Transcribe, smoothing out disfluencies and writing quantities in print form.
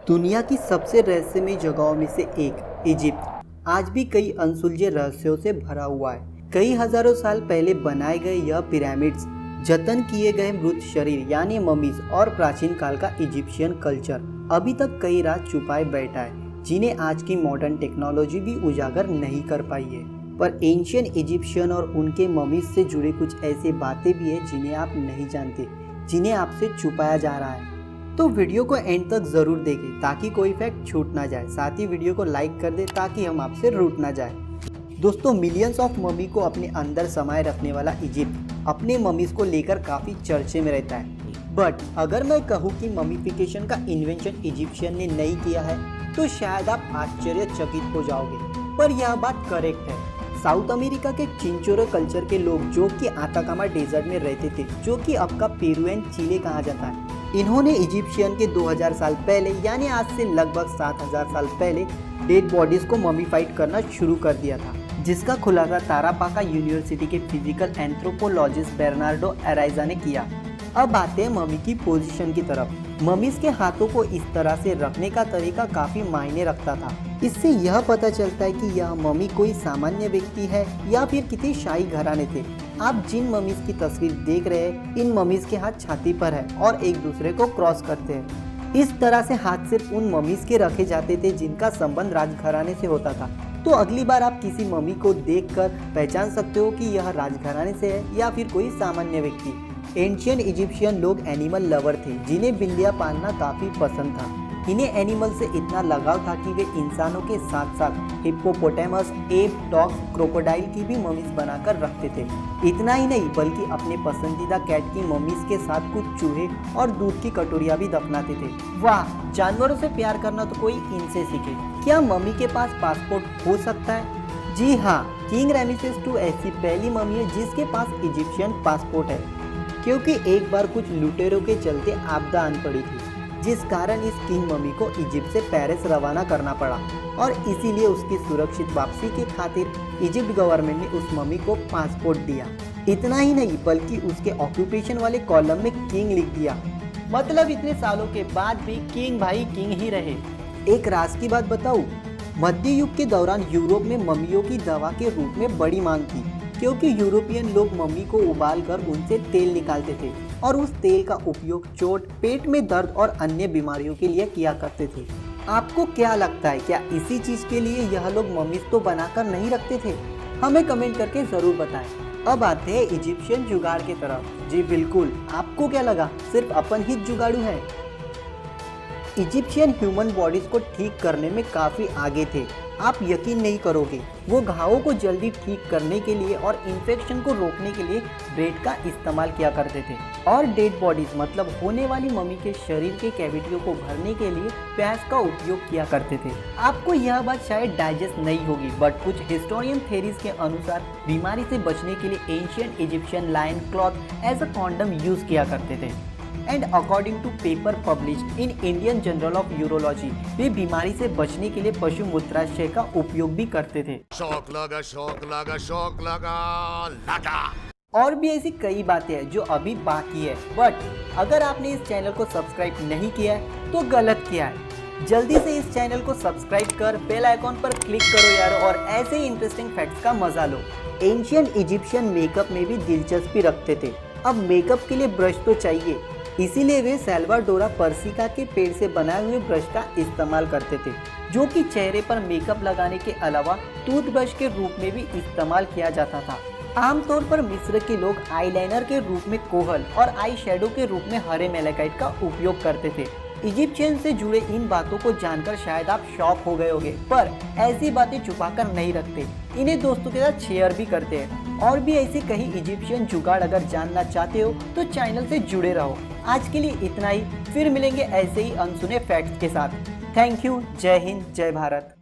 दुनिया की सबसे रहस्यमयी जगहों में से एक इजिप्ट आज भी कई अनसुलझे रहस्यों से भरा हुआ है। कई हजारों साल पहले बनाए गए यह पिरामिड्स, जतन किए गए मृत शरीर यानी ममीज और प्राचीन काल का इजिप्शियन कल्चर अभी तक कई राज छुपाए बैठा है, जिन्हें आज की मॉडर्न टेक्नोलॉजी भी उजागर नहीं कर पाई है। पर एंशियन इजिप्शियन और उनके ममीज से जुड़े कुछ ऐसी बातें भी है जिन्हें आप नहीं जानते, जिन्हें आपसे छुपाया जा रहा है। तो वीडियो को एंड तक जरूर देखें ताकि कोई फैक्ट छूट ना जाए। साथ ही वीडियो को लाइक कर दे ताकि हम आपसे रूठ ना जाए। दोस्तों, मिलियंस ऑफ ममी को अपने अंदर समाये रखने वाला इजिप्ट अपने ममीज को लेकर काफी चर्चे में रहता है। बट अगर मैं कहूँ कि ममीफिकेशन का इन्वेंशन इजिप्शियन ने नहीं किया है तो शायद आप आश्चर्यचकित हो जाओगे, पर यह बात करेक्ट है। साउथ अमेरिका के चिंचोरो कल्चर के लोग जो कि आताकामा डेजर्ट में रहते थे, जो कि अब का पेरू एंड चिले कहा जाता है, इन्होंने इजिप्शियन के 2000 साल पहले यानी आज से लगभग 7000 साल पहले डेड बॉडीज को ममीफाइड करना शुरू कर दिया था, जिसका खुलासा तारापाका यूनिवर्सिटी के फिजिकल एंथ्रोपोलॉजिस्ट बेर्नार्डो अराइजा ने किया। अब आते हैं ममी की पोजीशन की तरफ। ममीज के हाथों को इस तरह से रखने का तरीका काफी मायने रखता था। इससे यह पता चलता है कि यह ममी कोई सामान्य व्यक्ति है या फिर किसी शाही घराने थे। आप जिन ममीज की तस्वीर देख रहे हैं, इन ममीज के हाथ छाती पर है और एक दूसरे को क्रॉस करते हैं। इस तरह से हाथ सिर्फ उन ममीज के रखे जाते थे जिनका संबंध राजघराने से होता था। तो अगली बार आप किसी ममी को देखकर पहचान सकते हो कि यह राजघराने से है या फिर कोई सामान्य व्यक्ति। एंशियन इजिप्शियन लोग एनिमल लवर थे, जिन्हें बिल्लियां पालना काफी पसंद था। इन्हें एनिमल से इतना लगाव था कि वे इंसानों के साथ साथ हिप्पोपोटामस, एप, डॉग्स, क्रोकोडाइल की भी ममीज बनाकर रखते थे। इतना ही नहीं बल्कि अपने पसंदीदा कैट की ममीज के साथ कुछ चूहे और दूध की कटोरियां भी दफनाते थे। वाह, जानवरों से प्यार करना तो कोई इनसे सीखे। क्या मम्मी के पास पासपोर्ट हो सकता है? जी हाँ, किंग रामेसेस II ऐसी पहली मम्मी है जिसके पास इजिप्शियन पासपोर्ट है, क्योंकि एक बार कुछ लुटेरों के चलते आपदा आन पड़ी थी, जिस कारण इस किंग मम्मी को इजिप्ट से पेरिस रवाना करना पड़ा और इसीलिए उसकी सुरक्षित वापसी के खातिर इजिप्ट गवर्नमेंट ने उस मम्मी को पासपोर्ट दिया। इतना ही नहीं बल्कि उसके ऑक्यूपेशन वाले कॉलम में किंग लिख दिया। मतलब इतने सालों के बाद भी किंग भाई किंग ही रहे। एक राज की बात बताऊं, मध्य युग के दौरान यूरोप में मम्मियों की दवा के रूप में बड़ी मांग थी, क्योंकि यूरोपियन लोग मम्मी को उबालकर उनसे तेल निकालते थे और उस तेल का उपयोग चोट, पेट में दर्द और अन्य बीमारियों के लिए किया करते थे। आपको क्या लगता है, क्या इसी चीज के लिए यह लोग मम्मीज तो बनाकर नहीं रखते थे? हमें कमेंट करके जरूर बताएं। अब आते हैं इजिप्शियन जुगाड़ की तरफ। जी बिल्कुल, आपको क्या लगा सिर्फ अपन ही जुगाड़ू है? इजिप्शियन ह्यूमन बॉडीज को ठीक करने में काफी आगे थे। आप यकीन नहीं करोगे, वो घावों को जल्दी ठीक करने के लिए और इन्फेक्शन को रोकने के लिए ब्रेड का इस्तेमाल किया करते थे और डेड बॉडीज मतलब होने वाली मम्मी के शरीर के कैविटियों को भरने के लिए प्याज का उपयोग किया करते थे। आपको यह बात शायद डाइजेस्ट नहीं होगी, बट कुछ हिस्टोरियन थेरीज के अनुसार बीमारी से बचने के लिए ancient Egyptian linen cloth as a condom use किया करते थे। And according to paper published in Indian Journal of Urology, वे बीमारी से बचने के लिए पशु मूत्राशय का उपयोग भी करते थे। शौक लगा, शौक लगा, शौक लगा, लगा। और भी ऐसी कई बातें हैं जो अभी बाकी है, बट अगर आपने इस चैनल को सब्सक्राइब नहीं किया है तो गलत किया है। जल्दी से इस चैनल को सब्सक्राइब कर बेल आइकॉन पर क्लिक करो यार, और ऐसे ही इंटरेस्टिंग फैक्ट्स का मजा लो। एंशियंट इजिप्शियन मेकअप में भी दिलचस्पी रखते थे। अब मेकअप के लिए ब्रश तो चाहिए, इसीलिए वे सैल्वाडोरा पर्सिका के पेड़ से बनाए हुए ब्रश का इस्तेमाल करते थे, जो कि चेहरे पर मेकअप लगाने के अलावा टूथब्रश के रूप में भी इस्तेमाल किया जाता था। आमतौर पर मिस्र के लोग आईलाइनर के रूप में कोहल और आई शेडो के रूप में हरे मैलेकाइट का उपयोग करते थे। इजिप्शियन से जुड़े इन बातों को जानकर शायद आप शॉक हो गए होंगे, पर ऐसी बातें छुपाकर नहीं रखते, इन्हें दोस्तों के साथ शेयर भी करते हैं। और भी ऐसे कई इजिप्शियन जुगाड़ अगर जानना चाहते हो तो चैनल से जुड़े रहो। आज के लिए इतना ही, फिर मिलेंगे ऐसे ही अनसुने फैक्ट्स के साथ। Thank you. जय हिंद, जय भारत।